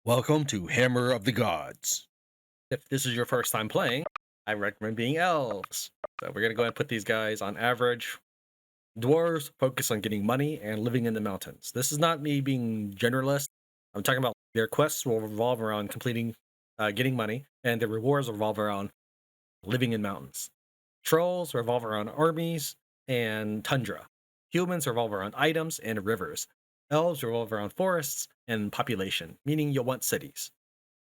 Welcome to Hammer of the Gods. If this is your first time playing, I recommend being elves. So we're gonna go ahead and put these guys on average. Dwarves focus on getting money and living in the mountains. This is not me being generalist. I'm talking about their quests will revolve around getting money, and their rewards revolve around living in mountains. Trolls revolve around armies and tundra. Humans revolve around items and rivers. Elves revolve around forests and population, meaning you'll want cities.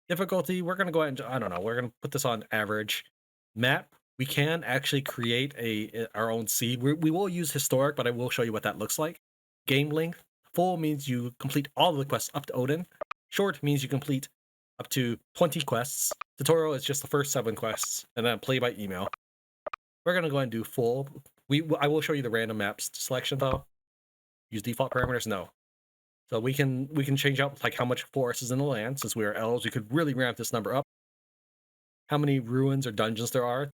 Difficulty, we're going to go ahead and, I don't know, we're going to put this on average. Map, we can actually create our own seed. We will use historic, but I will show you what that looks like. Game length, full means you complete all of the quests up to Odin. Short means you complete up to 20 quests. Tutorial is just the first 7 quests, and then play by email. We're going to go ahead and do full. I will show you the random maps selection though. Use default parameters, no. So we can change out like how much forest is in the land. Since we are elves, we could really ramp this number up. How many ruins or dungeons there are.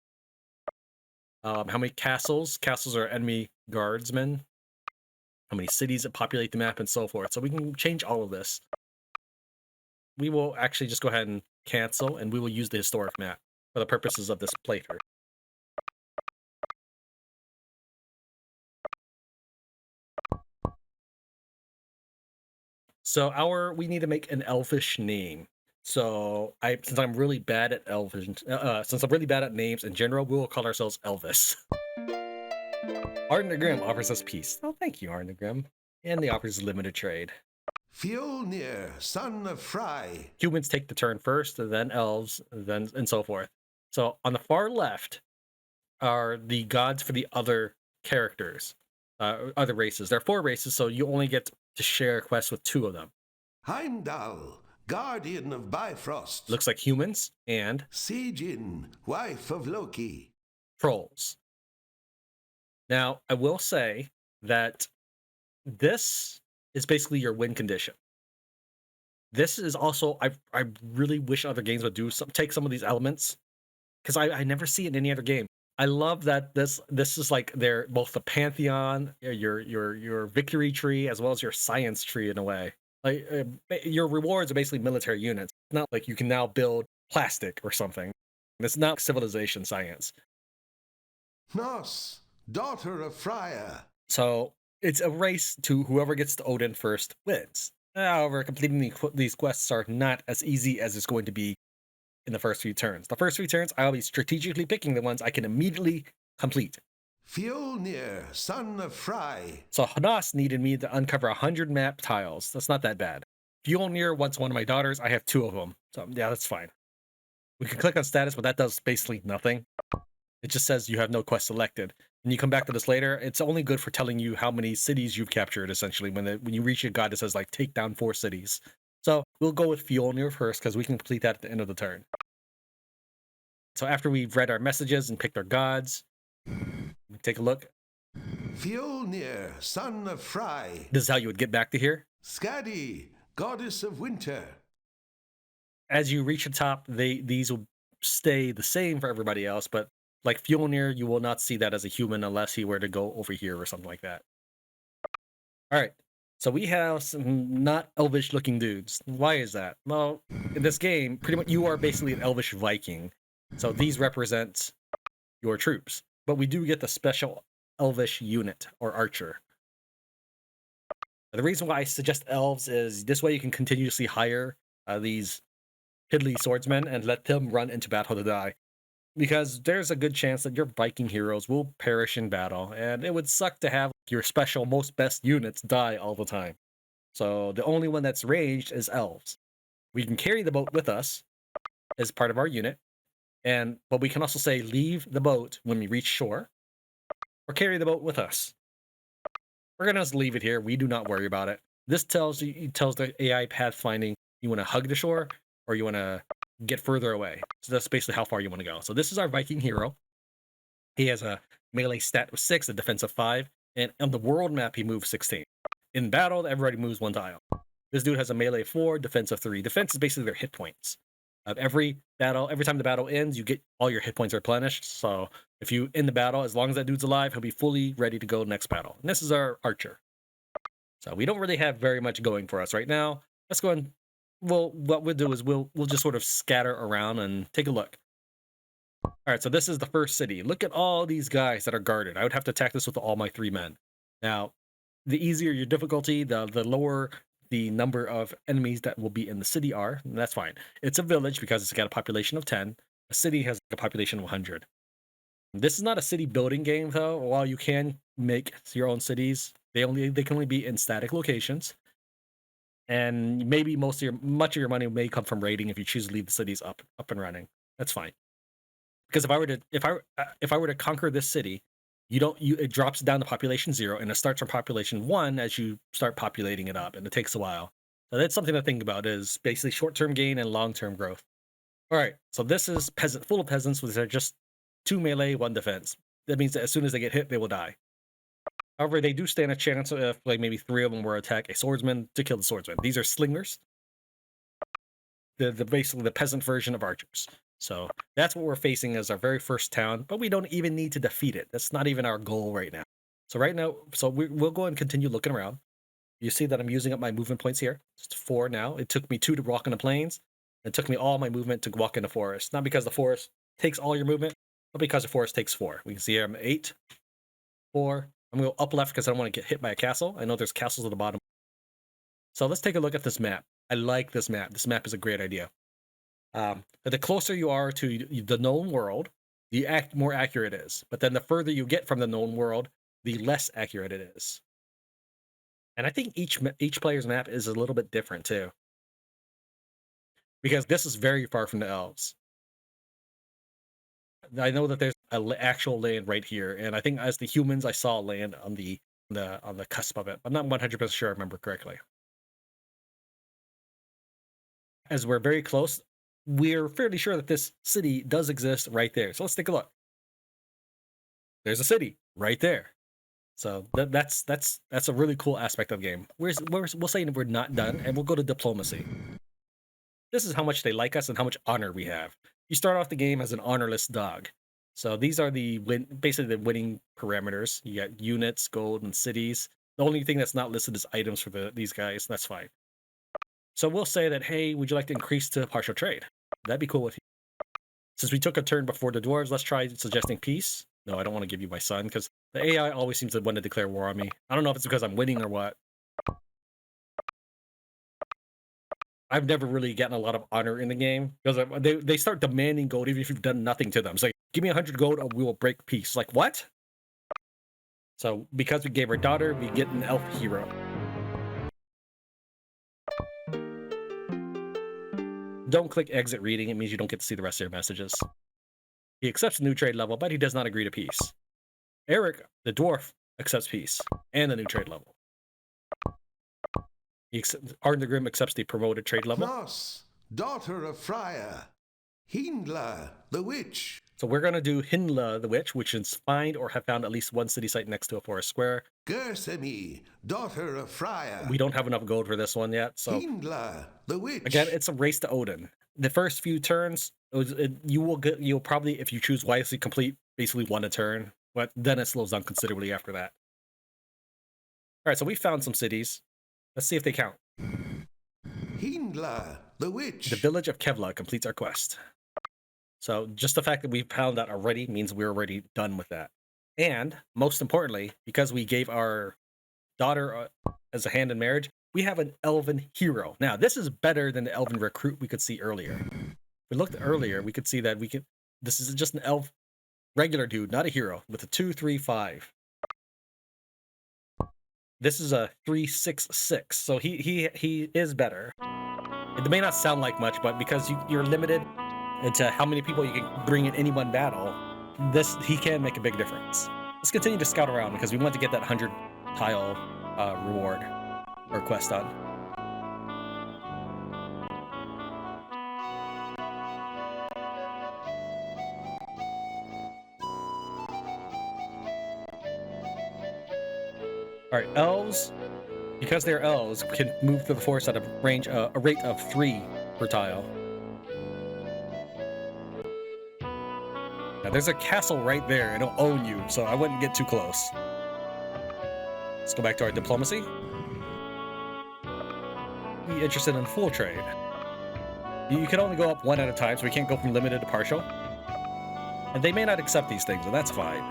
How many castles? Castles are enemy guardsmen. How many cities that populate the map and so forth. So we can change all of this. We will actually just go ahead and cancel, and we will use the historic map for the purposes of this playthrough. So we need to make an elfish name. So since I'm really bad at elvish, since I'm really bad at names in general, we will call ourselves Elvis. Arnagrim offers us peace. Oh, thank you, Arnagrim. And the offers limited trade. Fjolnir, son of Fry. Humans take the turn first, and then elves, and so forth. So on the far left are the gods for the other characters, other races. There are 4 races, so you only get to share quests with 2 of them. Heimdall, guardian of Bifrost. Looks like humans and Sigyn, wife of Loki. trolls. Now, I will say that this is basically your win condition. This is also, I really wish other games would take some of these elements, because I never see it in any other game. I love that this is like they're both the pantheon, your victory tree, as well as your science tree in a way. Like your rewards are basically military units. It's not like you can now build plastic or something. It's not civilization science. Norse, daughter of Freya. So it's a race to whoever gets to Odin first wins. However, completing these quests are not as easy as it's going to be in the first few turns. The first 3 turns, I'll be strategically picking the ones I can immediately complete. Fjolnir, son of Fry. So Hanas needed me to uncover 100 map tiles. That's not that bad. Fjolnir wants one of my daughters. I have 2 of them. So yeah, that's fine. We can click on status, but that does basically nothing. It just says you have no quest selected. When you come back to this later, it's only good for telling you how many cities you've captured, essentially. When you reach a god that says, like, take down 4 cities. So we'll go with Fjolnir first, because we can complete that at the end of the turn. So after we've read our messages and picked our gods, take a look. Fjolnir, son of Fry. This is how you would get back to here. Skadi, goddess of winter. As you reach the top, these will stay the same for everybody else, but like Fjolnir, you will not see that as a human unless he were to go over here or something like that. All right, so we have some not elvish looking dudes. Why is that? Well, in this game, pretty much you are basically an elvish Viking. So these represent your troops. But we do get the special elvish unit or archer. The reason why I suggest elves is this way you can continuously hire these piddly swordsmen and let them run into battle to die. Because there's a good chance that your Viking heroes will perish in battle, and it would suck to have your special most best units die all the time. So the only one that's ranged is elves. We can carry the boat with us as part of our unit, but we can also say leave the boat when we reach shore, or carry the boat with us. We're gonna just leave it here. We do not worry about it. This tells the AI pathfinding you want to hug the shore or you want to get further away. So that's basically how far you want to go. So this is our Viking hero. He has a melee stat of 6, a defense of 5, and on the world map he moves 16. In battle, everybody moves 1 tile. This dude has a melee 4, defense of 3. Defense is basically their hit points. Every time the battle ends, you get all your hit points replenished. So if you end the battle, as long as that dude's alive, he'll be fully ready to go next battle. And this is our archer. So we don't really have very much going for us right now. Let's go and well, what we'll do is we'll just sort of scatter around and take a look. All right, so this is the first city. Look at all these guys that are guarded. I would have to attack this with all my 3 men. Now, the easier your difficulty, the lower the number of enemies that will be in the city are. And that's fine. It's a village because it's got a population of 10. A city has a population of 100. This is not a city building game, though. While you can make your own cities, they can only be in static locations. And maybe much of your money may come from raiding if you choose to leave the cities up and running. That's fine. Because if I were to conquer this city, it drops down to population 0 and it starts from population 1 as you start populating it up, and it takes a while. So that's something to think about, is basically short-term gain and long-term growth. All right, so this is full of peasants with just 2 melee, 1 defense. That means that as soon as they get hit, they will die. However, they do stand a chance if like maybe 3 of them were attack a swordsman to kill the swordsman. These are slingers. The basically the peasant version of archers. So that's what we're facing as our very first town, but we don't even need to defeat it. That's not even our goal right now. So right now, we'll go and continue looking around. You see that I'm using up my movement points here. It's 4 now. It took me 2 to walk in the plains. It took me all my movement to walk in the forest. Not because the forest takes all your movement, but because the forest takes 4. We can see here I'm 8, 4. I'm going to go up left because I don't want to get hit by a castle. I know there's castles at the bottom. So let's take a look at this map. I like this map. This map is a great idea. The closer you are to the known world, the more accurate it is. But then the further you get from the known world, the less accurate it is. And I think each player's map is a little bit different too, because this is very far from the elves. I know that there's an actual land right here, and I think as the humans, I saw land on the cusp of it. I'm not 100% sure I remember correctly. As we're very close, we're fairly sure that this city does exist right there. So let's take a look. There's a city right there. So that's a really cool aspect of the game. We'll say we're not done, and we'll go to diplomacy. This is how much they like us and how much honor we have. You start off the game as an honorless dog. So these are basically the winning parameters. You got units, gold, and cities. The only thing that's not listed is items for these guys. That's fine. So we'll say that, hey, would you like to increase to partial trade? That'd be cool with you. Since we took a turn before the dwarves, let's try suggesting peace. No, I don't want to give you my son, because the AI always seems to want to declare war on me. I don't know if it's because I'm winning or what. I've never really gotten a lot of honor in the game, because they start demanding gold even if you've done nothing to them. It's like, give me 100 gold or we will break peace. Like, what? So because we gave our daughter, we get an elf hero. Don't click exit reading. It means you don't get to see the rest of your messages. He accepts a new trade level, but he does not agree to peace. Eric, the dwarf, accepts peace and a new trade level. Arden the Grim accepts the promoted trade level. Norse, daughter of Freya. Hindla, the witch. So we're going to do Hindla, the witch, which is find or have found at least 1 city site next to a forest square. Gersemi, daughter of Freya. We don't have enough gold for this one yet. So Hindla, the witch. Again, it's a race to Odin. The first few turns, you'll probably, if you choose wisely, complete basically 1 a turn, but then it slows down considerably after that. All right, so we found some cities. Let's see if they count. Hindla, the witch. The village of Kevla completes our quest. So just the fact that we found that already means we're already done with that. And most importantly, because we gave our daughter as a hand in marriage, we have an elven hero. Now, this is better than the elven recruit we could see earlier. We looked earlier, we could see that this is just an elf, regular dude, not a hero, with a 2, 3, 5. This is a 3, 6, 6, so he is better. It may not sound like much, but because you're limited into how many people you can bring in any one battle, he can make a big difference. Let's continue to scout around because we want to get that 100 tile reward or quest done. All right, elves, because they're elves, can move through the forest at a rate of 3 per tile. Now, there's a castle right there. It'll own you, so I wouldn't get too close. Let's go back to our diplomacy. Be interested in full trade. You can only go up one at a time, so we can't go from limited to partial. And they may not accept these things, and that's fine.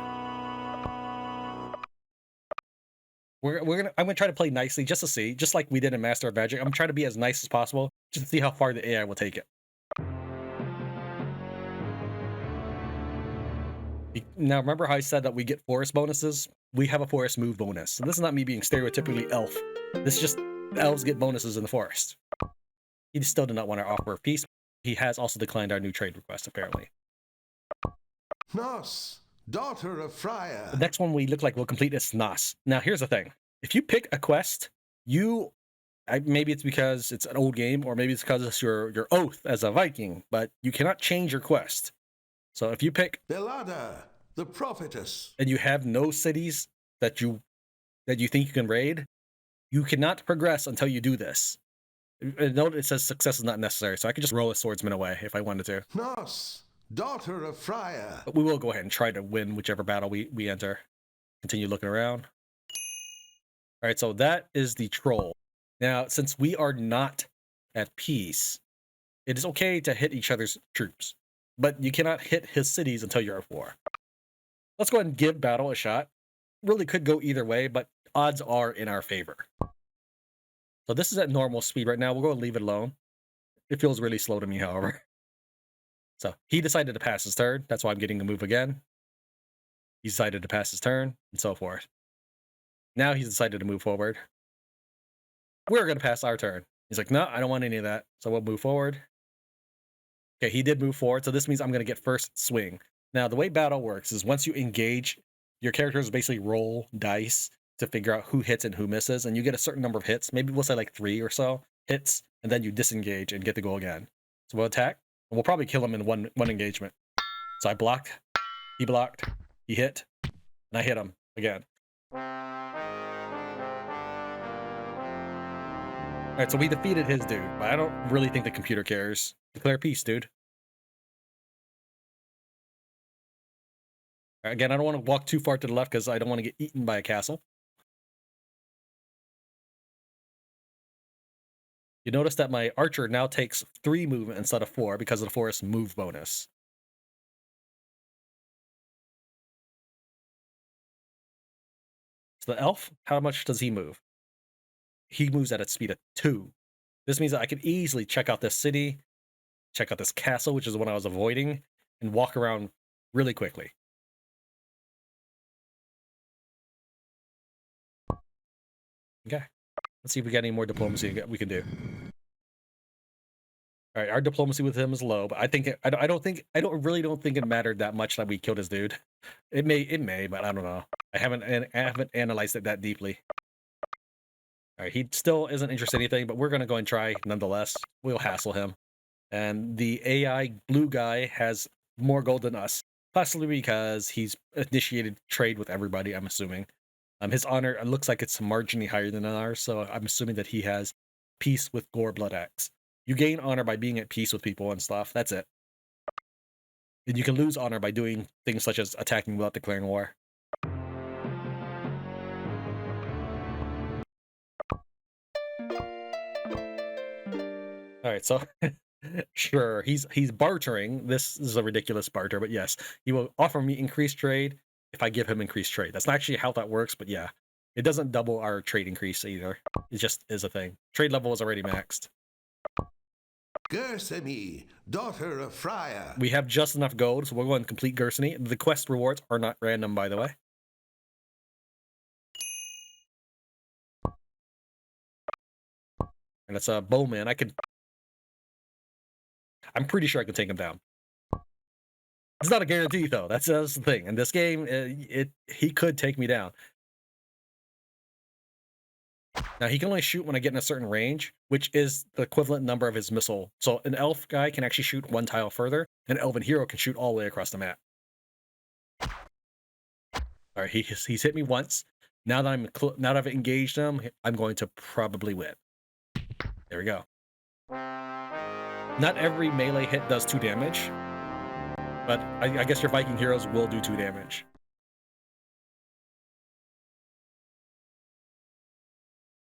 I'm gonna try to play nicely just to see, just like we did in Master of Magic. I'm trying to be as nice as possible, just to see how far the AI will take it. Now, remember how I said that we get forest bonuses? We have a forest move bonus. So this is not me being stereotypically elf. This is just elves get bonuses in the forest. He still did not want to offer peace. He has also declined our new trade request, apparently. Norse, daughter of Freya. The next one we look like we'll complete is Nas. Now, here's the thing. If you pick a quest, maybe it's because it's an old game, or maybe it's because it's your oath as a Viking, but you cannot change your quest. So if you pick Belada, the prophetess. and you have no cities that you think you can raid, you cannot progress until you do this. Note it says success is not necessary, so I could just roll a swordsman away if I wanted to. Norse, daughter of Freya. But we will go ahead and try to win whichever battle we enter. Continue looking around. All right, so that is the troll. Now, since we are not at peace, it is okay to hit each other's troops, but you cannot hit his cities until you're at war. Let's go ahead and give battle a shot. Really could go either way, but odds are in our favor. So this is at normal speed right now. We'll go and leave it alone. It feels really slow to me, however. So he decided to pass his turn. That's why I'm getting to move again. He decided to pass his turn, and so forth. Now he's decided to move forward. We're going to pass our turn. He's like, no, I don't want any of that. So we'll move forward. Okay, he did move forward. So this means I'm going to get first swing. Now, the way battle works is once you engage, your characters basically roll dice to figure out who hits and who misses. And you get a certain number of hits. Maybe we'll say like 3 or so hits. And then you disengage and get to go again. So we'll attack. And we'll probably kill him in one engagement. So I blocked. He blocked. He hit. And I hit him again. All right, so we defeated his dude, but I don't really think the computer cares. Declare peace, dude. Again, I don't want to walk too far to the left because I don't want to get eaten by a castle. You notice that my archer now takes 3 movement instead of 4 because of the forest move bonus. So the elf, how much does he move? He moves at a speed of 2. This means that I could easily check out this city, check out this castle, which is what I was avoiding, and walk around really quickly. Okay, let's see if we got any more diplomacy we can do. All right, our diplomacy with him is low, but I think I really don't think it mattered that much that we killed his dude. It may, but I don't know. I haven't analyzed it that deeply. All right, he still isn't interested in anything, but we're gonna go and try nonetheless. We'll hassle him. And the AI blue guy has more gold than us, possibly because he's initiated trade with everybody. I'm assuming. His honor looks like it's marginally higher than ours, so I'm assuming that he has peace with Gore Blood Axe. You gain honor by being at peace with people and stuff. That's it. And you can lose honor by doing things such as attacking without declaring war. All right, so sure, he's bartering. This is a ridiculous barter, but yes, he will offer me increased trade if I give him increased trade. That's not actually how that works, but yeah, it doesn't double our trade increase either. It just is a thing. Trade level is already maxed. Gersemi, daughter of Freya. We have just enough gold, so we'll go and complete Gersony. The quest rewards are not random, by the way. And it's a bowman. I'm pretty sure I can take him down. It's not a guarantee, though. That's the thing. In this game, he could take me down. Now, he can only shoot when I get in a certain range, which is the equivalent number of his missile. So an elf guy can actually shoot 1 tile further. An elven hero can shoot all the way across the map. All right, he's hit me once. Now that I've engaged him, I'm going to probably win. There we go. Not every melee hit does 2 damage, but I guess your Viking heroes will do 2 damage.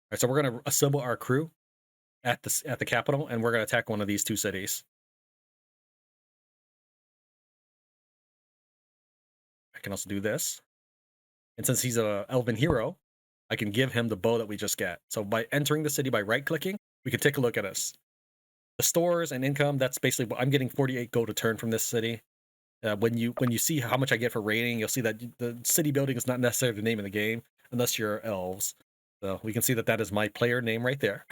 All right, so we're going to assemble our crew, at the capital, and we're gonna attack one of these two cities. I can also do this, and since he's a elven hero, I can give him the bow that we just get. So by entering the city by right-clicking, we can take a look at this. The stores and income. That's basically what I'm getting. 48 gold a turn from this city. When you see how much I get for raiding, you'll see that the city building is not necessarily the name of the game unless you're elves. So we can see that is my player name right there.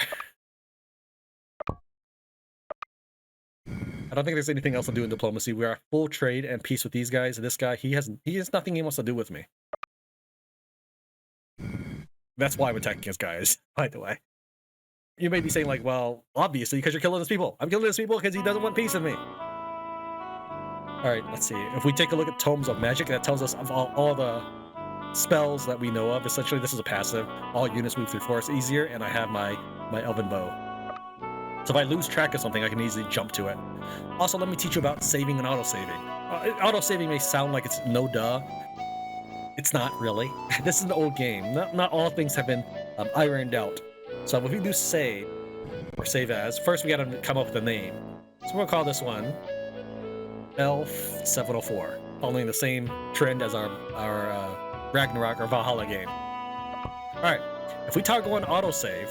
I don't think there's anything else to do in diplomacy. We are full trade and peace with these guys. This guy, he has nothing he wants to do with me. That's why I'm attacking his guys, by the way. You may be saying like, well, obviously because you're killing his people. I'm killing his people because he doesn't want peace with me. All right, let's see. If we take a look at Tomes of Magic, that tells us of all the spells that we know of. Essentially, this is a passive. All units move through forest easier, and I have my elven bow. So if I lose track of something, I can easily jump to it. Also, let me teach you about saving and auto-saving. Auto-saving may sound like it's no duh. It's not really. This is an old game. Not all things have been ironed out. So if we do save, or save as, first we gotta come up with a name. So we're gonna call this one Elf 704, following the same trend as our Ragnarok or Valhalla game. All right, if we toggle on autosave,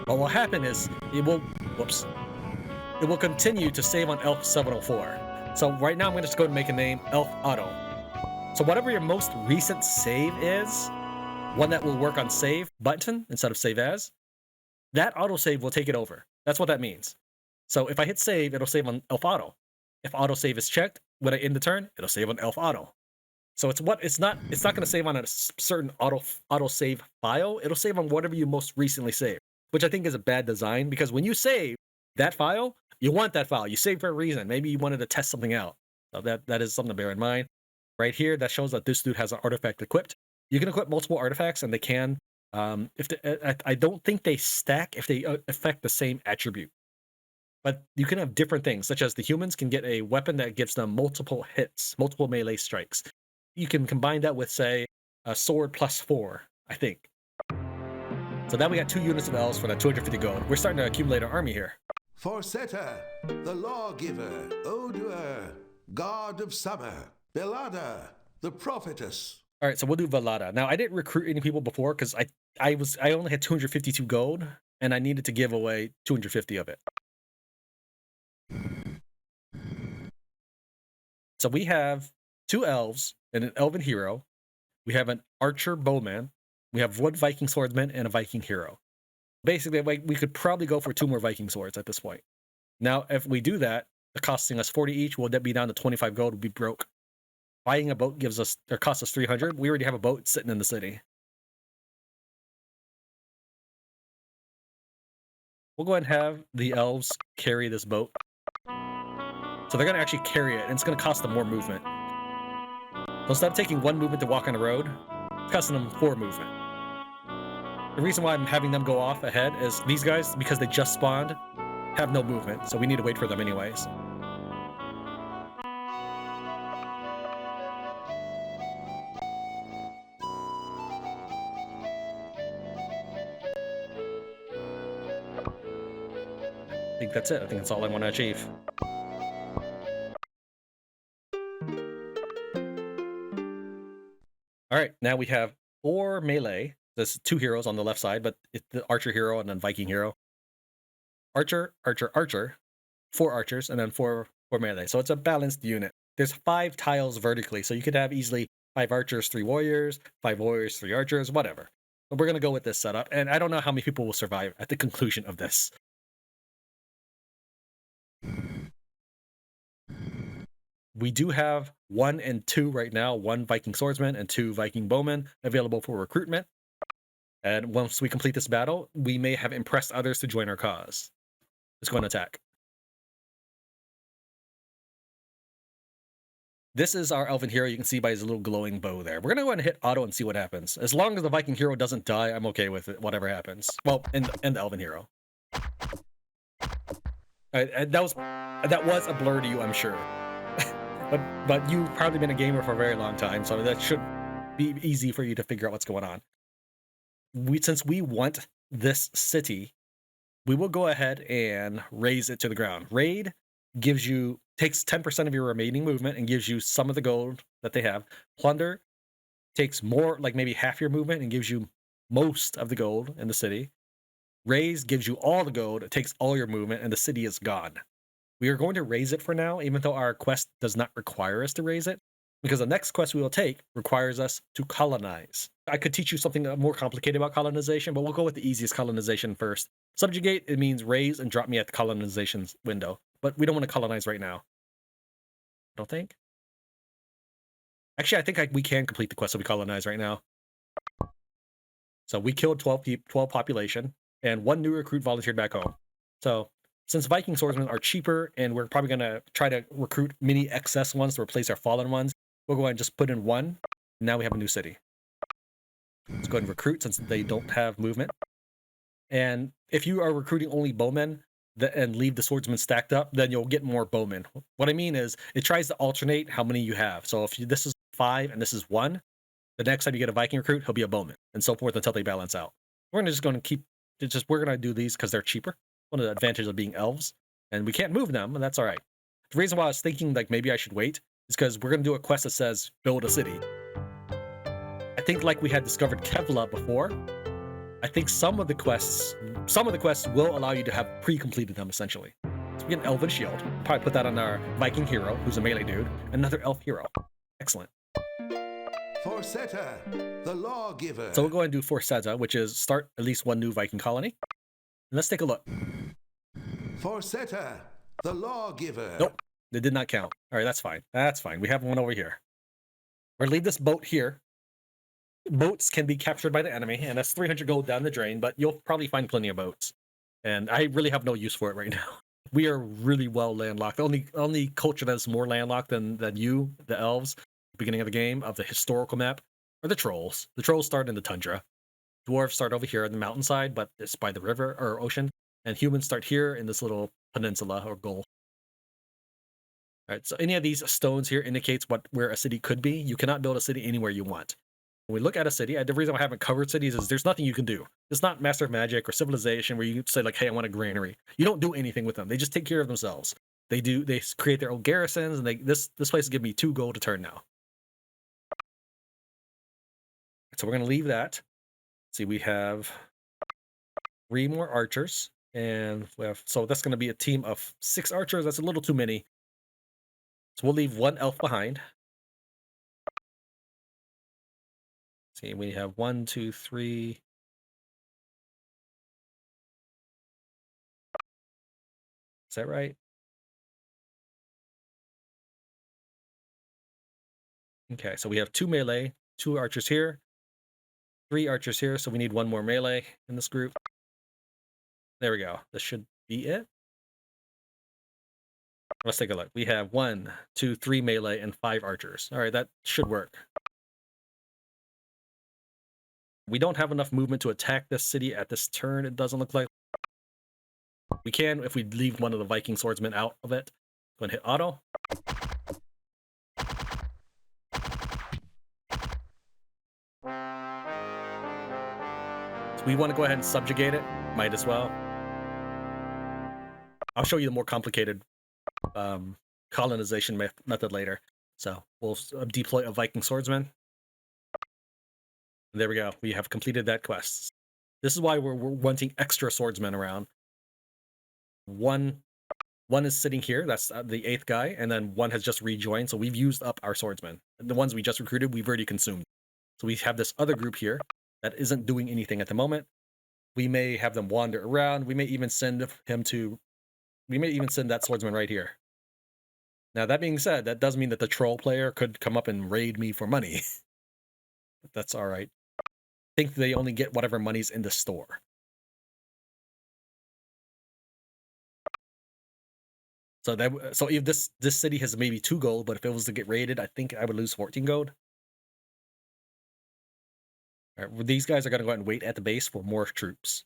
what will happen is it will continue to save on Elf 704. So right now I'm going to just go and make a name Elf Auto. So whatever your most recent save is, one that will work on save button instead of save as, that autosave will take it over. That's what that means. So if I hit save, it'll save on Elf Auto. If autosave is checked, when I end the turn, it'll save on Elf Auto. So it's not going to save on a certain auto save file. It'll save on whatever you most recently saved, which I think is a bad design, because when you save that file, you want that file. You save for a reason. Maybe you wanted to test something out. So that is something to bear in mind. Right here, that shows that this dude has an artifact equipped. You can equip multiple artifacts, and they can. I don't think they stack if they affect the same attribute. But you can have different things, such as the humans can get a weapon that gives them multiple hits, multiple melee strikes. You can combine that with, say, a sword +4, I think. So now we got 2 units of elves for that 250 gold. We're starting to accumulate our army here. Forseta, the lawgiver, Odur, god of summer, Belada, the prophetess. All right, so we'll do Valada. Now, I didn't recruit any people before because I only had 252 gold, and I needed to give away 250 of it. So we have 2 elves and an elven hero. We have an archer bowman. We have 1 Viking swordsman and a Viking hero. Basically, we could probably go for 2 more Viking swords at this point. Now, if we do that, it's costing us 40 each. Will that be down to 25 gold? We'll be broke. Buying a boat costs us 300. We already have a boat sitting in the city. We'll go ahead and have the elves carry this boat. So they're going to actually carry it, and it's going to cost them more movement. So instead of taking 1 movement to walk on the road, it's costing them 4 movement. The reason why I'm having them go off ahead is these guys, because they just spawned, have no movement, so we need to wait for them anyways. I think that's it. I think that's all I want to achieve. All right, now we have 4 melee. There's 2 heroes on the left side, but it's the archer hero and then Viking hero. Archer, archer, archer. 4 archers, and then 4 melee. So it's a balanced unit. There's 5 tiles vertically, so you could have easily 5 archers, 3 warriors, 5 warriors, 3 archers, whatever. But we're going to go with this setup, and I don't know how many people will survive at the conclusion of this. We do have 1 and 2 right now, 1 Viking swordsman and 2 Viking bowmen available for recruitment. And once we complete this battle, we may have impressed others to join our cause. Let's go and attack. This is our elven hero. You can see by his little glowing bow there. We're going to go ahead and hit auto and see what happens. As long as the Viking hero doesn't die, I'm okay with it, whatever happens. Well, and the elven hero. And that was a blur to you, I'm sure. But you've probably been a gamer for a very long time, so that should be easy for you to figure out what's going on. Since we want this city we will go ahead and raise it to the ground. Raid takes 10% of your remaining movement and gives you some of the gold that they have. Plunder takes more, like maybe half your movement, and gives you most of the gold in the city. Raise gives you all the gold, it takes all your movement, and the city is gone. We are going to raise it for now, even though our quest does not require us to raise it, because the next quest we will take requires us to colonize. I could teach you something more complicated about colonization, but we'll go with the easiest colonization first. Subjugate, it means raise and drop me at the colonization window, but we don't want to colonize right now. I don't think. Actually, I think we can complete the quest so we colonize right now. So we killed 12 population, and 1 new recruit volunteered back home. So since Viking swordsmen are cheaper, and we're probably going to try to recruit mini excess ones to replace our fallen ones, we'll go ahead and just put in 1. Now we have a new city. Let's go ahead and recruit since they don't have movement. And if you are recruiting only bowmen and leave the swordsmen stacked up, then you'll get more bowmen. What I mean is it tries to alternate how many you have. So if this is 5 and this is 1, the next time you get a Viking recruit, he'll be a bowman, and so forth until they balance out. We're going to keep, we're going to do these because they're cheaper. One of the advantages of being elves, and we can't move them, and that's all right. The reason why I was thinking like maybe I should wait is because we're going to do a quest that says build a city. I think like we had discovered Kevla before. I think some of the quests will allow you to have pre-completed them essentially. So we get an elven shield. Probably put that on our Viking hero, who's a melee dude, another elf hero. Excellent. Forsetta, the lawgiver. So we'll go ahead and do Forsetta, which is start at least 1 new Viking colony. And let's take a look. Forsetta, the lawgiver. Nope, they did not count. All right, that's fine. That's fine. We have one over here. We're gonna leave this boat here. Boats can be captured by the enemy, and that's 300 gold down the drain, but you'll probably find plenty of boats. And I really have no use for it right now. We are really well landlocked. The only culture that's more landlocked than you, the elves, beginning of the game, of the historical map, are the trolls. The trolls start in the tundra. Dwarves start over here on the mountainside, but it's by the river or ocean. And humans start here in this little peninsula or gulf. All right, so any of these stones here indicates where a city could be. You cannot build a city anywhere you want. When we look at a city, the reason I haven't covered cities is there's nothing you can do. It's not Master of Magic or Civilization where you say like, hey, I want a granary. You don't do anything with them. They just take care of themselves. They create their own garrisons, and this place is giving me 2 gold a turn now. So we're going to leave that. See, we have 3 more archers, and so that's going to be a team of 6 archers. That's a little too many. So we'll leave 1 elf behind. See, we have 1, 2, 3. Is that right? Okay, so we have 2 melee, 2 archers here, 3 archers here, so we need 1 more melee in this group. There we go. This should be it. Let's take a look. We have 1, 2, 3 melee and 5 archers. All right, that should work. We don't have enough movement to attack this city at this turn, it doesn't look like. We can if we leave one of the Viking swordsmen out of it. Go and hit auto. So we want to go ahead and subjugate it. Might as well. I'll show you the more complicated colonization method later. So we'll deploy a Viking swordsman. There we go. We have completed that quest. This is why we're wanting extra swordsmen around. One is sitting here. That's the 8th guy, and then 1 has just rejoined. So we've used up our swordsmen. The ones we just recruited, we've already consumed. So we have this other group here that isn't doing anything at the moment. We may have them wander around. We may even send that swordsman right here. Now, that being said, that does mean that the troll player could come up and raid me for money. But that's all right. I think they only get whatever money's in the store. So if this city has maybe 2 gold, but if it was to get raided, I think I would lose 14 gold. All right, well, these guys are going to go ahead and wait at the base for more troops.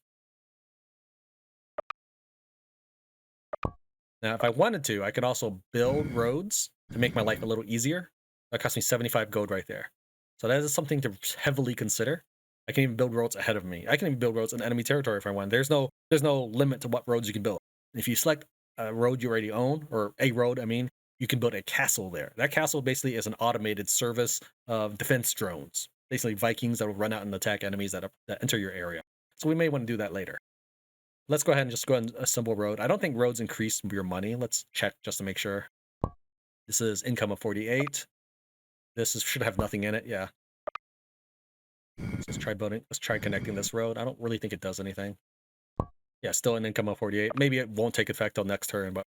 Now, if I wanted to, I could also build roads to make my life a little easier. That cost me 75 gold right there. So that is something to heavily consider. I can even build roads ahead of me. I can even build roads in enemy territory if I want. There's no limit to what roads you can build. If you select a road you already own, or a road, I mean, you can build a castle there. That castle basically is an automated service of defense drones, basically Vikings that will run out and attack enemies that enter your area. So we may want to do that later. Let's go ahead and just go ahead and assemble road. I don't think roads increase your money. Let's check just to make sure. This is income of 48. Should have nothing in it. Yeah. Let's try building. Let's try connecting this road. I don't really think it does anything. Yeah, still an income of 48. Maybe it won't take effect till next turn, but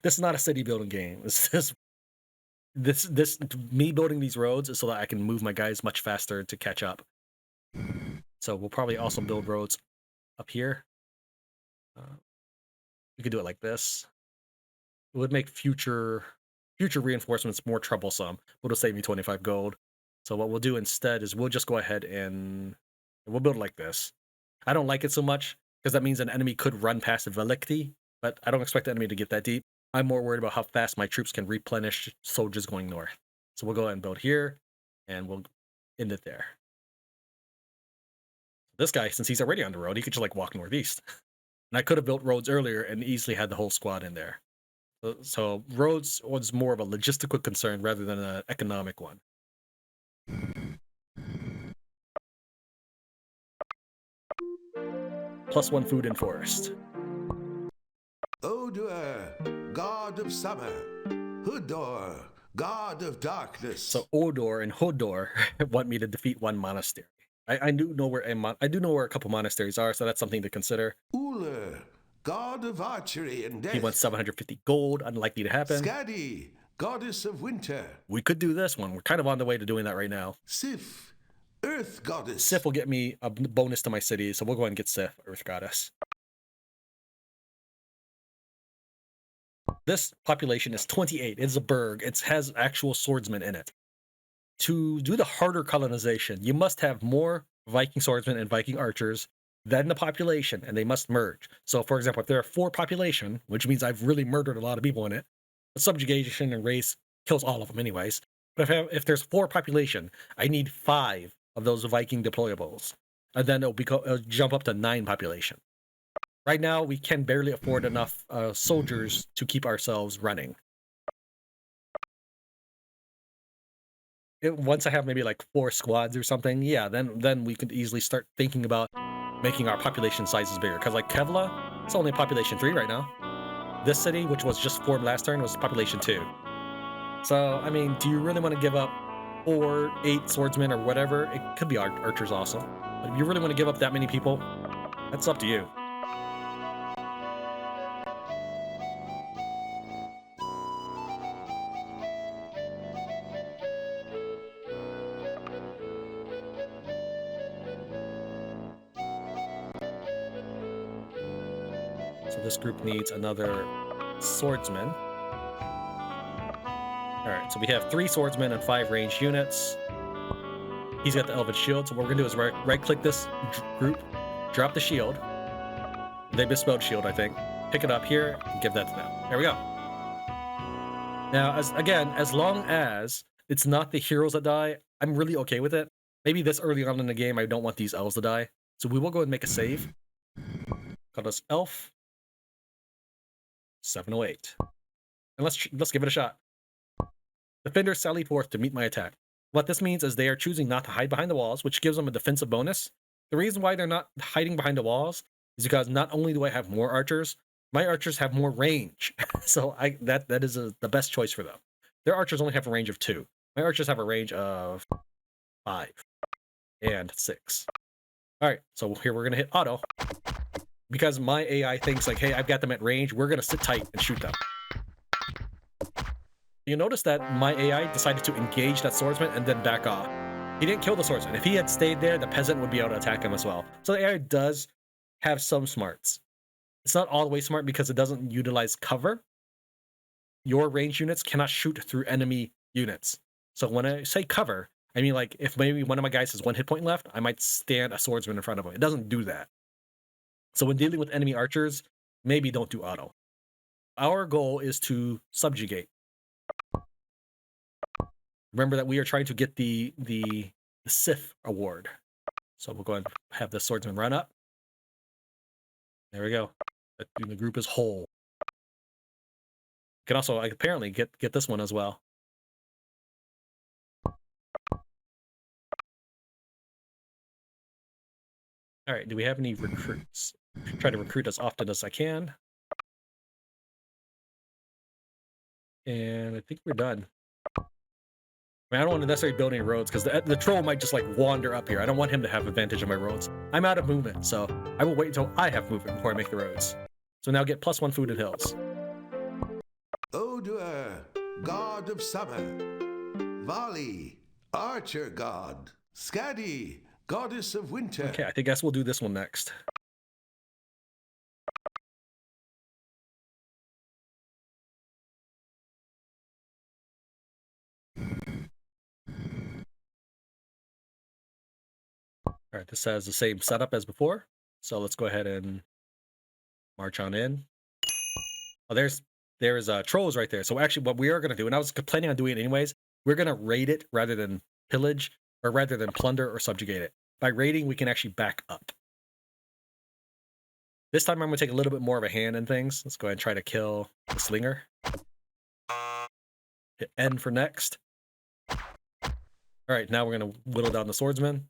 this is not a city building game. This me building these roads is so that I can move my guys much faster to catch up. So we'll probably also build roads up here. We could do it like this. It would make future reinforcements more troublesome, but it'll save me 25 gold. So what we'll do instead is we'll just go ahead and we'll build like this. I don't like it so much because that means an enemy could run past the Velikti, but I don't expect the enemy to get that deep. I'm more worried about how fast my troops can replenish soldiers going north. So we'll go ahead and build here, and we'll end it there. This guy, since he's already on the road, he could just like walk northeast. And I could have built roads earlier and easily had the whole squad in there. So roads was more of a logistical concern rather than an economic one. +1 food in forest. Odur, god of summer. Hudor, god of darkness. So Odor and Hodor want me to defeat one monastery. I do know where a couple monasteries are, so that's something to consider. Uller, god of archery and death. He wants 750 gold, unlikely to happen. Skadi, goddess of winter. We could do this one. We're kind of on the way to doing that right now. Sif, earth goddess. Sif will get me a bonus to my city, so we'll go ahead and get Sif, earth goddess. This population is 28. It's a burg. It has actual swordsmen in it. To do the harder colonization, you must have more Viking swordsmen and Viking archers than the population, and they must merge. So, for example, if there are 4 population, which means I've really murdered a lot of people in it, the subjugation and race kills all of them anyways. But if there's 4 population, I need 5 of those Viking deployables, and then it'll jump up to 9 population. Right now, we can barely afford enough soldiers to keep ourselves running. Once I have maybe like 4 squads or something, yeah, then we could easily start thinking about making our population sizes bigger. Because like Kevla, it's only population 3 right now. This city, which was just formed last turn, was population 2. So, I mean, do you really want to give up 4, 8 swordsmen or whatever? It could be archers also. But if you really want to give up that many people, that's up to you. So this group needs another swordsman. Alright, so we have 3 swordsmen and 5 ranged units. He's got the elven shield, so what we're gonna do is right-click this group, drop the shield. They misspelled shield, I think. Pick it up here and give that to them. There we go. Now, as long as it's not the heroes that die, I'm really okay with it. Maybe this early on in the game, I don't want these elves to die. So we will go and make a save. Call this elf. 708. And let's give it a shot. Defenders sally forth to meet my attack. What this means is they are choosing not to hide behind the walls, which gives them a defensive bonus. The reason why they're not hiding behind the walls is because not only do I have more archers, my archers have more range. So that is the best choice for them. Their archers only have a range of 2. My archers have a range of 5 and 6. All right, so here we're gonna hit auto. Because my AI thinks like, hey, I've got them at range, we're gonna sit tight and shoot them. You notice that my AI decided to engage that swordsman and then back off. He didn't kill the swordsman. If he had stayed there, the peasant would be able to attack him as well. So the AI does have some smarts. It's not all the way smart because it doesn't utilize cover. Your range units cannot shoot through enemy units. So when I say cover, I mean like if maybe one of my guys has 1 hit point left, I might stand a swordsman in front of him. It doesn't do that. So when dealing with enemy archers, maybe don't do auto. Our goal is to subjugate. Remember that we are trying to get the Sith award. So we'll go ahead and have the swordsman run up. There we go. The group is whole. You can also apparently get this one as well. All right, do we have any recruits? Try to recruit as often as I can. And I think we're done. I mean, I don't want to necessarily build any roads because the troll might just like wander up here. I don't want him to have advantage of my roads. I'm out of movement, so I will wait until I have movement before I make the roads. So now get +1 food and hills. Odur, god of summer. Vali, archer god. Skadi, goddess of winter. Okay, I guess we'll do this one next. All right, this has the same setup as before. So let's go ahead and march on in. Oh, there's trolls right there. So actually what we are going to do, and I was planning on doing it anyways, we're going to raid it rather than pillage, or rather than plunder or subjugate it. By raiding, we can actually back up. This time I'm going to take a little bit more of a hand in things. Let's go ahead and try to kill the slinger. Hit N for next. All right, now we're going to whittle down the swordsman.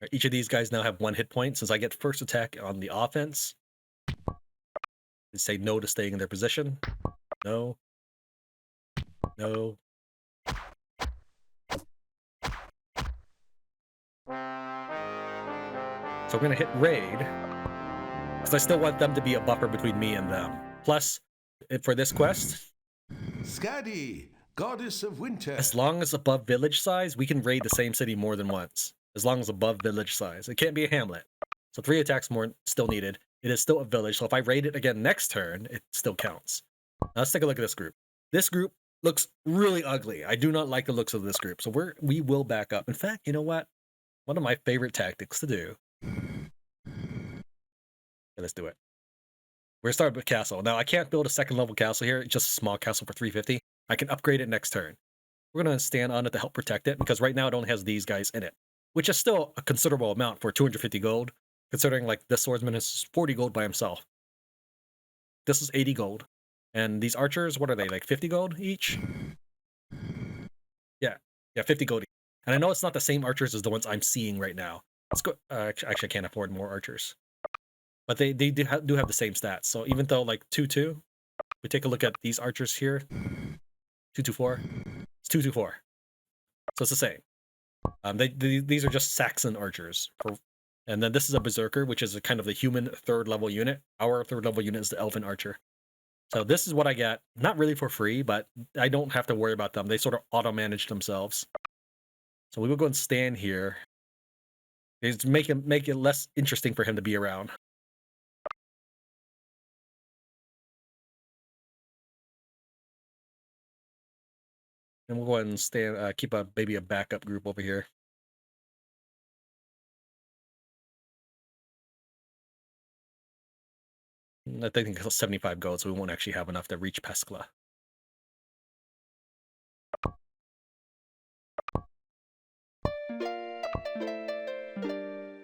Right, each of these guys now have 1 hit point. Since I get first attack on the offense, they say no to staying in their position. No. No. So we're going to hit raid, because I still want them to be a buffer between me and them. Plus, for this quest, Skadi, goddess of winter. as long as above village size, we can raid the same city more than once. As long as above village size. It can't be a hamlet. So 3 attacks more still needed. It is still a village, so if I raid it again next turn, it still counts. Now let's take a look at this group. This group looks really ugly. I do not like the looks of this group, so we will back up. In fact, you know what? One of my favorite tactics to do. Okay, let's do it. We're gonna start with castle. Now I can't build a 2nd level castle here, just a small castle for 350. I can upgrade it next turn. We're gonna stand on it to help protect it, because right now it only has these guys in it, which is still a considerable amount for 250 gold, considering like this swordsman is 40 gold by himself. This is 80 gold. And these archers, what are they, like 50 gold each? Yeah, 50 gold each. And I know it's not the same archers as the ones I'm seeing right now. Let's go. Actually, I can't afford more archers. But they do have the same stats. So even though like 2-2, we take a look at these archers here. 2-2-4. It's 2-2-4. So it's the same. These are just Saxon archers. And then this is a berserker, which is a kind of the human 3rd level unit. Our 3rd level unit is the elven archer. So this is what I get. Not really for free, but I don't have to worry about them. They sort of auto-manage themselves. So we will go and stand here. It's make it less interesting for him to be around. And we'll go ahead and stand, keep maybe a backup group over here. I think it's 75 gold, so we won't actually have enough to reach Peskla.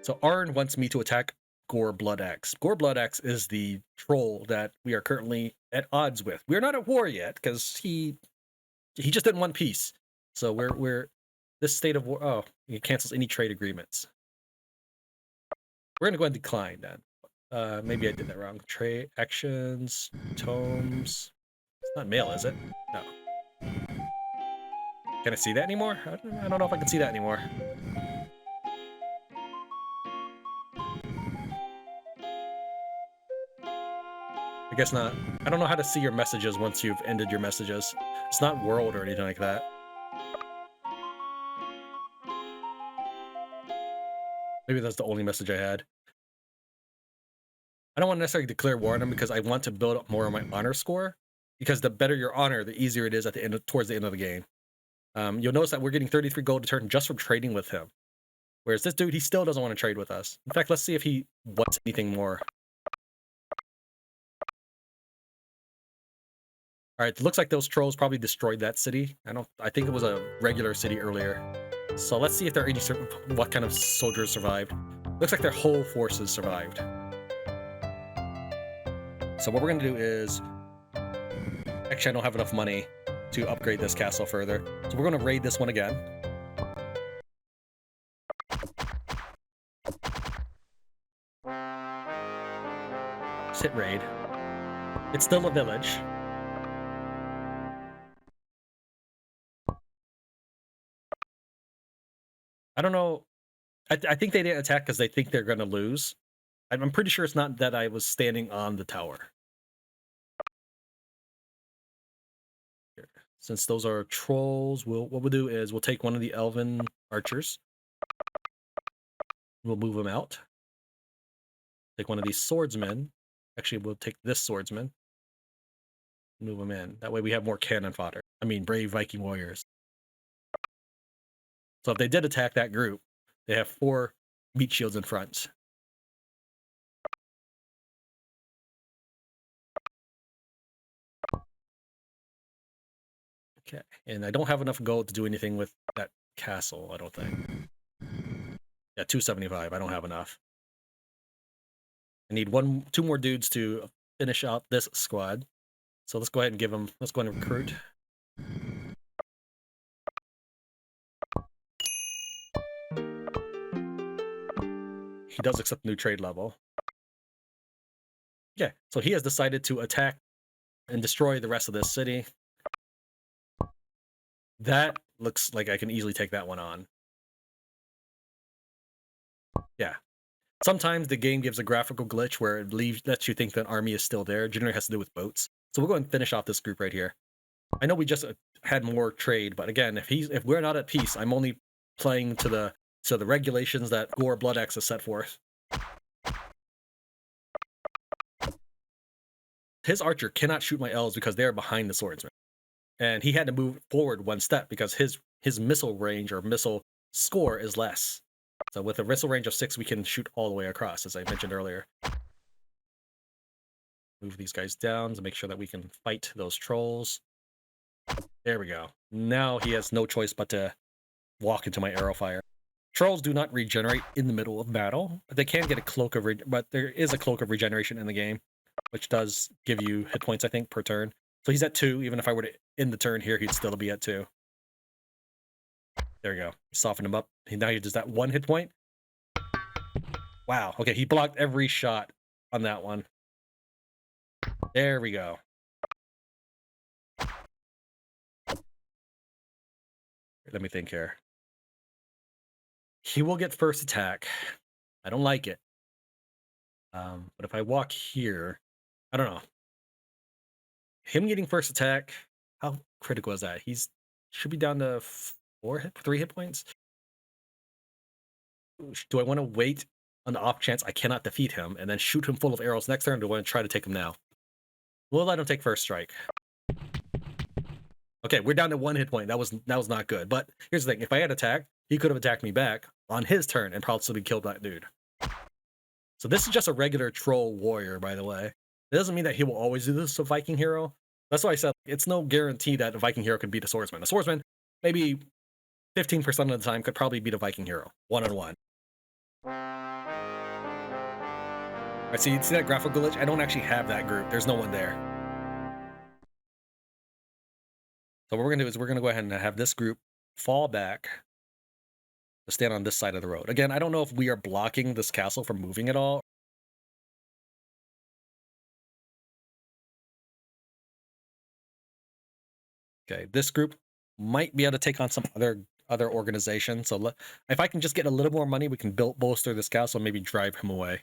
So Arn wants me to attack Gore Bloodaxe. Gore Bloodaxe is the troll that we are currently at odds with. We're not at war yet, because he just didn't want peace. So we're this state of war. Oh, he cancels any trade agreements. We're gonna go ahead and decline then. Maybe I did that wrong. Trade actions, tomes. It's not mail, is it? No. Can I see that anymore? I don't know if I can see that anymore. I guess not. I don't know how to see your messages once you've ended your messages. It's not world or anything like that. Maybe that's the only message I had. I don't want to necessarily declare war on them because I want to build up more of my honor score. Because the better your honor, the easier it is at the end towards the end of the game. You'll notice that we're getting 33 gold a turn just from trading with him. Whereas this dude, he still doesn't want to trade with us. In fact, let's see if he wants anything more. All right, looks like those trolls probably destroyed that city. I think it was a regular city earlier. So let's see if there are any what kind of soldiers survived. Looks like their whole forces survived. So what we're gonna do is, actually I don't have enough money to upgrade this castle further. So we're gonna raid this one again. Just hit raid. It's still a village. I don't know. I think they didn't attack because they think they're gonna lose. I'm pretty sure it's not that I was standing on the tower. Here. Since those are trolls, what we'll do is we'll take one of the elven archers. We'll move him out. Take one of these swordsmen. Actually, we'll take this swordsman. Move him in. That way we have more cannon fodder. I mean, brave Viking warriors. So if they did attack that group, they have 4 meat shields in front. Okay, and I don't have enough gold to do anything with that castle, I don't think. Yeah, 275. I don't have enough. I need 2 more dudes to finish out this squad. So let's go ahead and give them. Let's go ahead and recruit. He does accept new trade level. Yeah, so he has decided to attack and destroy the rest of this city. That looks like I can easily take that one on. Yeah. Sometimes the game gives a graphical glitch where it lets you think that an army is still there. It generally has to do with boats. So we'll go and finish off this group right here. I know we just had more trade, but again, if we're not at peace, I'm only playing to the regulations that Gore Blood Axe has set forth. His archer cannot shoot my elves because they're behind the swordsman. And he had to move forward 1 step because his missile range or missile score is less. So with a missile range of 6, we can shoot all the way across, as I mentioned earlier. Move these guys down to make sure that we can fight those trolls. There we go. Now he has no choice but to walk into my arrow fire. Trolls do not regenerate in the middle of battle, but they can get a cloak of but there is a cloak of regeneration in the game, which does give you hit points, I think, per turn. So he's at 2. Even if I were to end the turn here, he'd still be at 2. There we go. Soften him up. Now he does that 1 hit point. Wow. Okay, he blocked every shot on that one. There we go. Let me think here. He will get first attack. I don't like it. But if I walk here, I don't know. Him getting first attack, how critical is that? Should be down to 3 hit points. Do I want to wait on the off chance I cannot defeat him and then shoot him full of arrows next turn, or do I want to try to take him now? We'll let him take first strike. Okay, we're down to 1 hit point. That was not good. But here's the thing: if I had attacked, he could have attacked me back on his turn and probably killed that dude. So this is just a regular troll warrior, by the way. It doesn't mean that he will always do this to a Viking hero. That's why I said it's no guarantee that a Viking hero can beat a swordsman. A swordsman, maybe 15% of the time, could probably beat a Viking hero one-on-one. I see that graphical glitch? I don't actually have that group. There's no one there. So what we're going to do is we're going to go ahead and have this group fall back to stand on this side of the road. Again, I don't know if we are blocking this castle from moving at all. Okay, this group might be able to take on some other organization. So if I can just get a little more money, we can bolster this castle and maybe drive him away.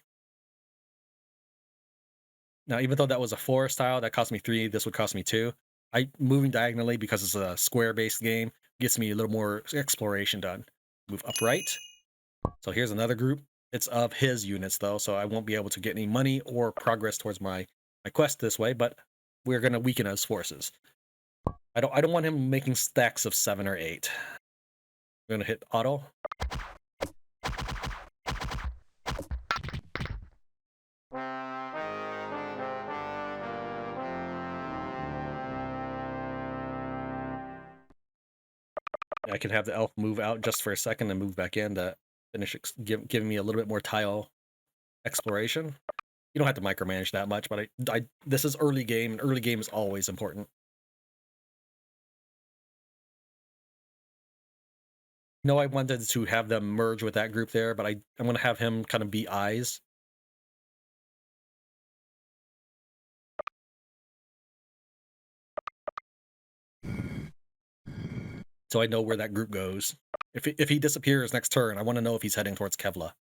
Now, even though that was a forest tile, that cost me 3, this would cost me 2. Moving diagonally, because it's a square-based game, gets me a little more exploration done. Move upright. So here's another group. It's of his units, though, so I won't be able to get any money or progress towards my quest this way, but we're going to weaken his forces. I don't want him making stacks of 7 or 8. I'm going to hit auto. can have the elf move out just for a second and move back in to finish giving me a little bit more tile exploration. You don't have to micromanage that much, but this is early game, and early game is always important. No, I wanted to have them merge with that group there, but I'm going to have him kind of be eyes. So I know where that group goes. If he disappears next turn, I want to know if he's heading towards Kevla.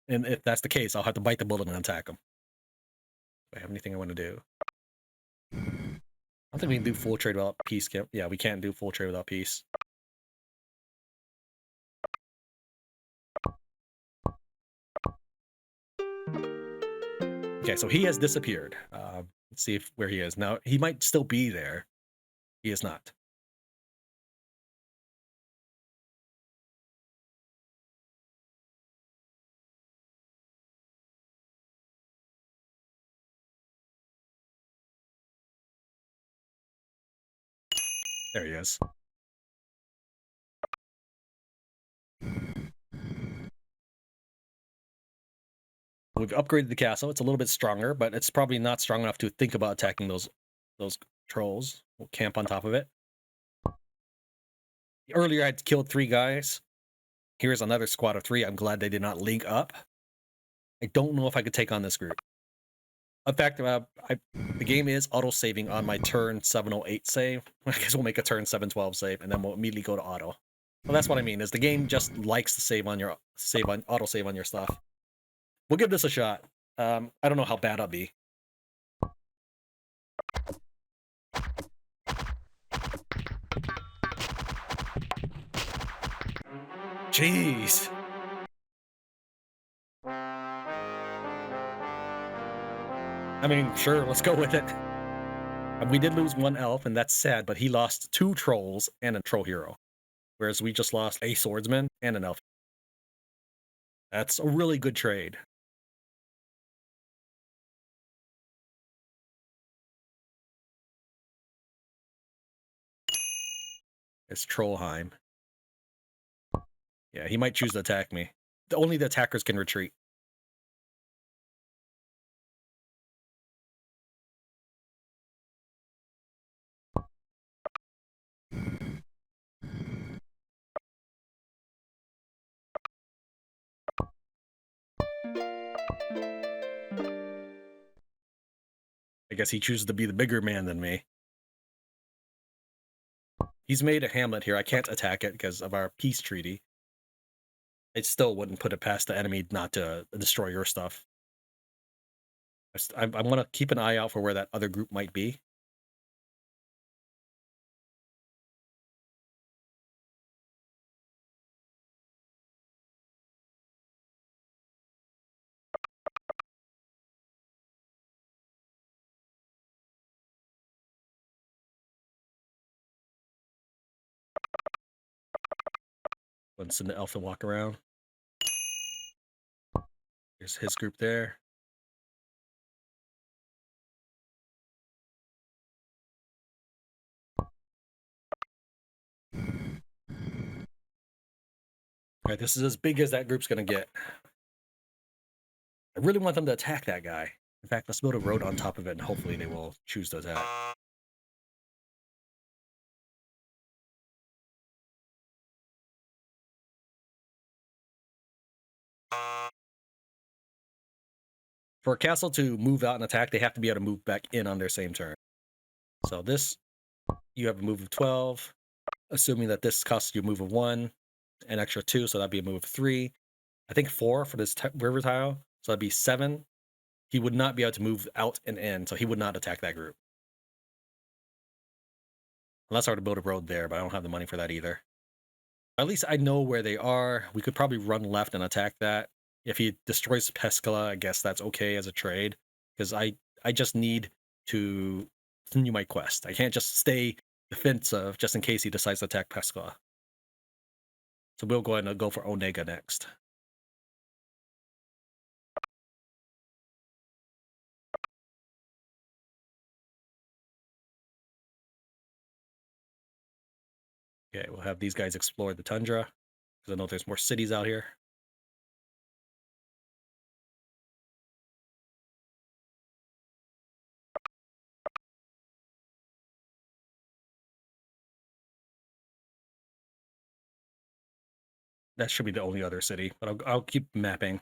And if that's the case, I'll have to bite the bullet and attack him. Do I have anything I want to do? I don't think we can do full trade without peace. Yeah, we can't do full trade without peace. Okay, so he has disappeared. Let's see where he is. Now, he might still be there. He is not. There he is. We've upgraded the castle. It's a little bit stronger, but it's probably not strong enough to think about attacking those trolls. We'll camp on top of it. Earlier, I'd killed 3 guys. Here's another squad of 3. I'm glad they did not link up. I don't know if I could take on this group. In fact, the game is auto-saving on my turn 708 save. I guess we'll make a turn 712 save, and then we'll immediately go to auto. Well, that's what I mean, is the game just likes to save on your auto-save on your stuff. We'll give this a shot. I don't know how bad I'll be. Jeez. I mean, sure, let's go with it. We did lose 1 elf, and that's sad, but he lost 2 trolls and a troll hero. Whereas we just lost a swordsman and an elf. That's a really good trade. It's Trollheim. Yeah, he might choose to attack me. Only the attackers can retreat. I guess he chooses to be the bigger man than me. He's made a hamlet here. I can't attack it because of our peace treaty. I still wouldn't put it past the enemy not to destroy your stuff. I'm going to keep an eye out for where that other group might be. Let's send the elf to walk around. There's his group there. Alright, this is as big as that group's going to get. I really want them to attack that guy. In fact, let's build a road on top of it, and hopefully they will choose to attack. For a castle to move out and attack, they have to be able to move back in on their same turn. So this, you have a move of 12, assuming that this costs you a move of 1, an extra 2, so that'd be a move of 3. I think 4 for this river tile, so that'd be 7. He would not be able to move out and in, so he would not attack that group. Unless I were to build a road there, but I don't have the money for that either. At least I know where they are. We could probably run left and attack that. If he destroys Pescala, I guess that's okay as a trade. Because I just need to continue my quest. I can't just stay defensive just in case he decides to attack Pescala. So we'll go ahead and go for Onega next. Okay, we'll We'll have these guys explore the tundra, because I know there's more cities out here. That should be the only other city, but I'll keep mapping.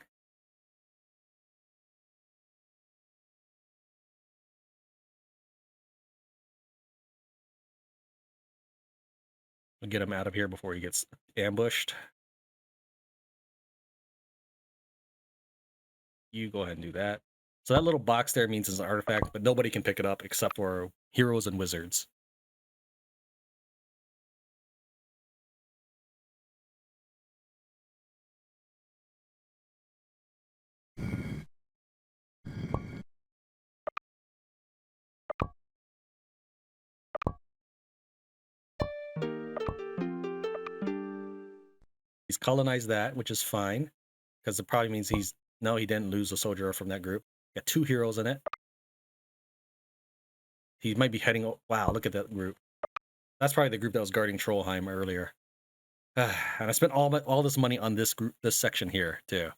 I'll get him out of here before he gets ambushed. You go ahead and do that. So that little box there means it's an artifact, but nobody can pick it up except for heroes and wizards. He's colonized that, which is fine, because it probably means he didn't lose a soldier from that group. Got 2 heroes in it. He might be heading. Wow, look at that group. That's probably the group that was guarding Trollheim earlier. And I spent all this money on this group, this section here too.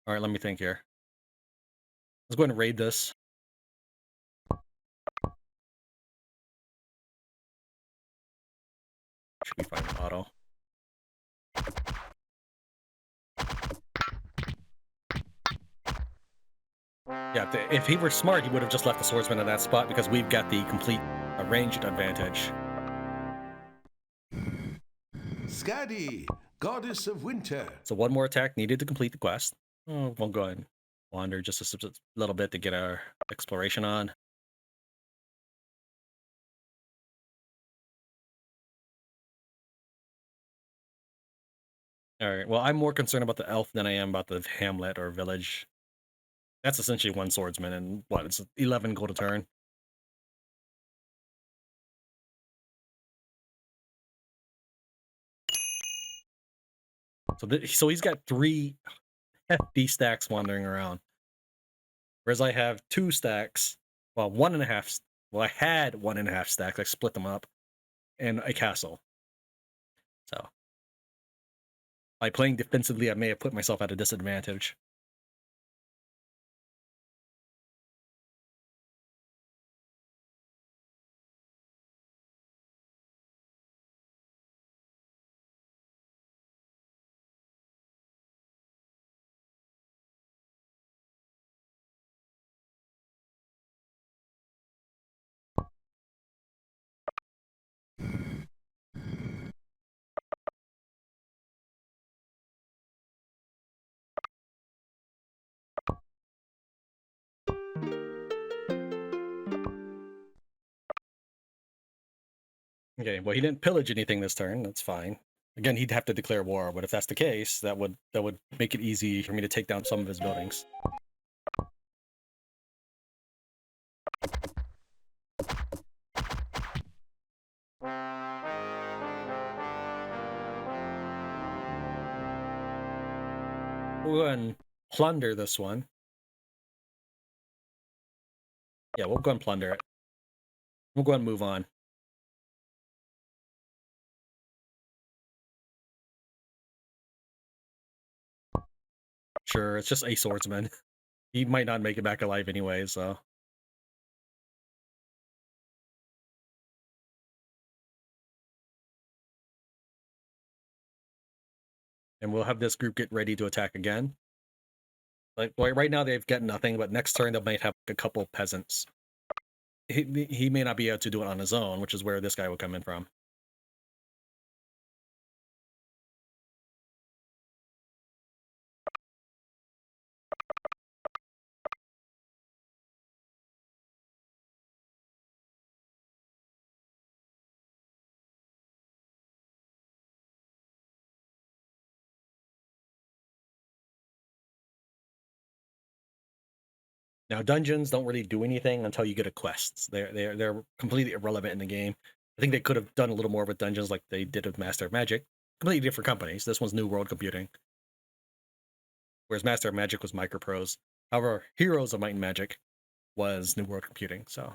All right, let me think here. Let's go ahead and raid this. Should be fine with auto. Yeah, if he were smart, he would have just left the swordsman in that spot because we've got the complete ranged advantage. Skadi, goddess of winter. So one more attack needed to complete the quest. Oh, we'll go ahead and wander just a little bit to get our exploration on. All right. Well, I'm more concerned about the elf than I am about the hamlet or village. That's essentially one swordsman, and what? It's 11 gold a turn. So he's got 3 hefty stacks wandering around, whereas I have 2 stacks. Well, 1.5. Well, I had 1.5 stacks. I split them up, and a castle. So by playing defensively, I may have put myself at a disadvantage. Okay, well, he didn't pillage anything this turn. That's fine. Again, he'd have to declare war, but if that's the case, that would make it easy for me to take down some of his buildings. We'll go ahead and plunder this one. Yeah, we'll go and plunder it. We'll go and move on. Sure, it's just a swordsman. He might not make it back alive anyway, so. And we'll have this group get ready to attack again. Like right now they've got nothing, but next turn they might have a couple peasants. He may not be able to do it on his own, which is where this guy would come in from. Now dungeons don't really do anything until you get a quest. They're completely irrelevant in the game. I think they could have done a little more with dungeons like they did with Master of Magic. Completely different companies. This one's New World Computing, whereas Master of Magic was Microprose. However, Heroes of Might and Magic was New World Computing. So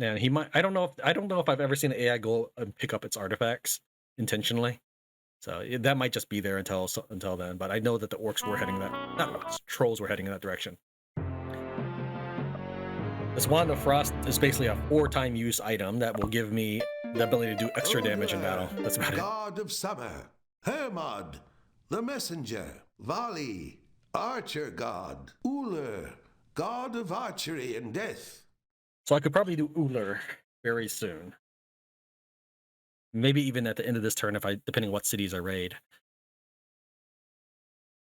And he might. I don't know if I've ever seen an AI go and pick up its artifacts intentionally. So that might just be there until then. But I know that the orcs were heading that. Not orcs, trolls were heading in that direction. This Wand of Frost is basically a 4-time use item that will give me the ability to do extra damage in battle. That's about it. God of summer. Hermod, the messenger. Vali, archer god. Uller, god of archery and death. So I could probably do Uller very soon. Maybe even at the end of this turn, depending on what cities I raid.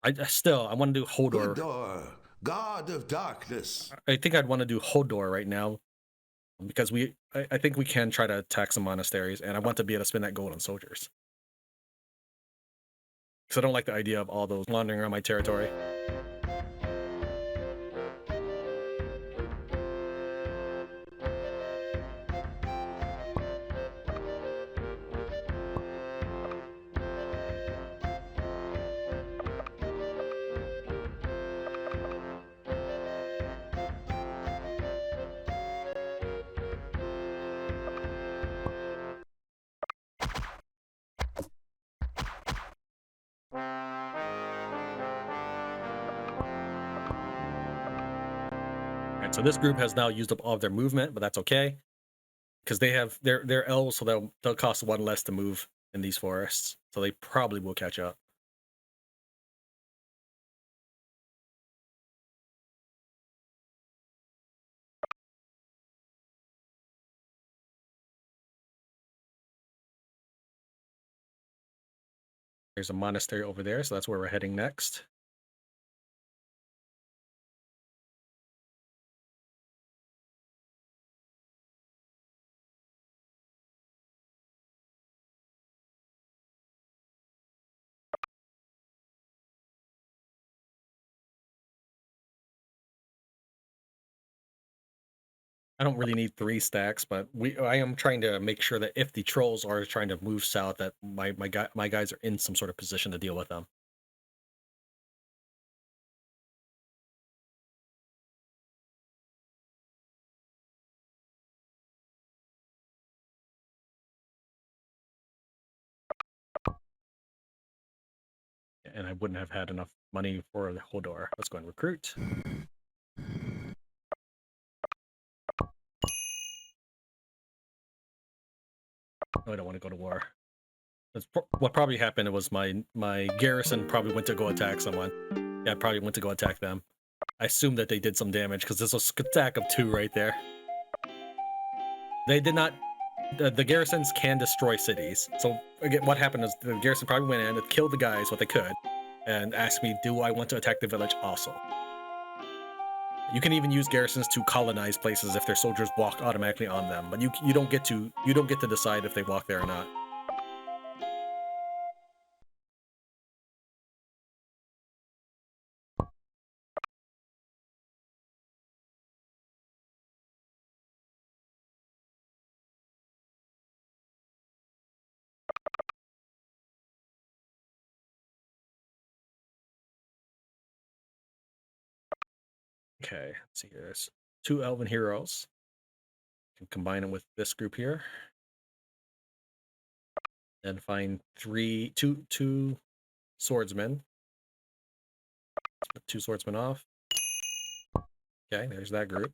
I want to do Hodor. Hodor, god of darkness. I think I'd want to do Hodor right now because I think we can try to attack some monasteries, and I want to be able to spend that gold on soldiers. Because I don't like the idea of all those wandering around my territory. So this group has now used up all of their movement, but that's okay because they have they're elves, so they'll cost 1 less to move in these forests, so they probably will catch up. There's a monastery over there, so that's where we're heading next. I don't really need 3 stacks, but I am trying to make sure that if the trolls are trying to move south, that my guys are in some sort of position to deal with them. And I wouldn't have had enough money for the Hodor. Let's go and recruit. No, I don't want to go to war. What probably happened was my garrison probably went to go attack someone. Yeah, I probably went to go attack them. I assume that they did some damage because there's a stack of 2 right there. They did not. The garrisons can destroy cities. So again, what happened is the garrison probably went in and killed the guys what they could, and asked me, "Do I want to attack the village also?" You can even use garrisons to colonize places if their soldiers walk automatically on them, but you don't get to decide if they walk there or not. Okay, let's see here. There's 2 elven heroes. Can combine them with this group here, and find two swordsmen. Split 2 swordsmen off. Okay, there's that group.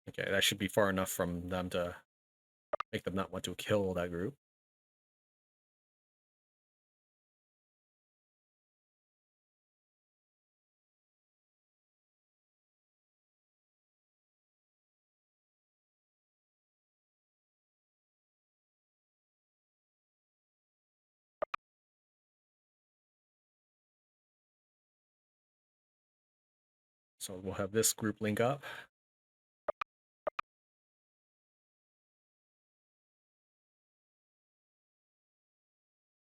Okay, that should be far enough from them to make them not want to kill that group. So we'll have this group link up. I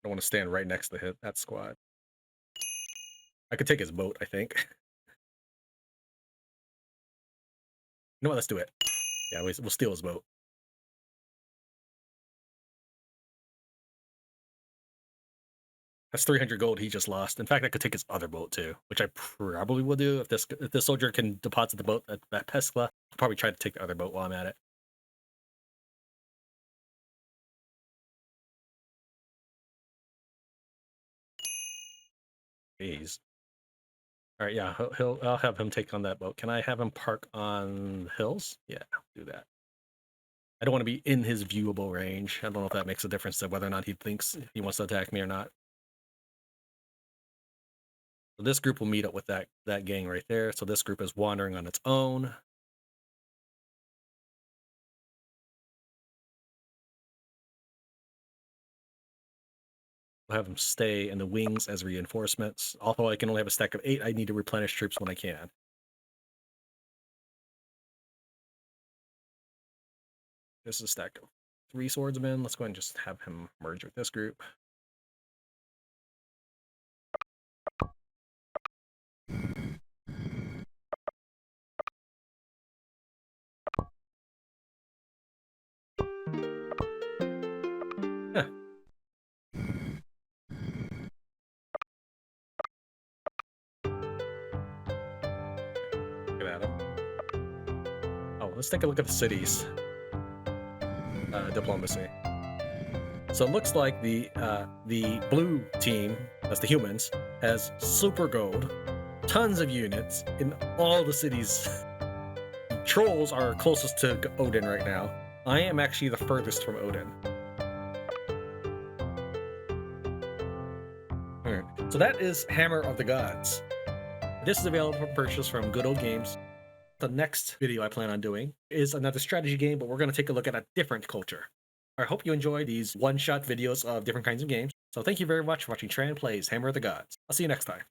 don't want to stand right next to that squad. I could take his boat, I think. You know what? Let's do it. Yeah, we'll steal his boat. That's 300 gold he just lost. In fact, I could take his other boat too, which I probably will do if this soldier can deposit the boat at Peskla. I'll probably try to take the other boat while I'm at it. Jeez. All right, yeah, I'll have him take on that boat. Can I have him park on the hills? Yeah, do that. I don't want to be in his viewable range. I don't know if that makes a difference to whether or not he thinks he wants to attack me or not. So this group will meet up with that gang right there. So this group is wandering on its own. We'll have them stay in the wings as reinforcements. Although I can only have a stack of 8, I need to replenish troops when I can. This is a stack of 3 swordsmen. Let's go ahead and just have him merge with this group. Yeah. Get at him. Oh, let's take a look at the cities. Diplomacy. So it looks like the blue team, that's the humans, has super gold, tons of units in all the cities. Trolls are closest to Odin right now. I am actually the furthest from Odin. Alright, so that is Hammer of the Gods. This is available for purchase from Good Old Games. The next video I plan on doing is another strategy game, but we're going to take a look at a different culture. I hope you enjoy these one-shot videos of different kinds of games. So thank you very much for watching Tran Plays Hammer of the Gods. I'll see you next time.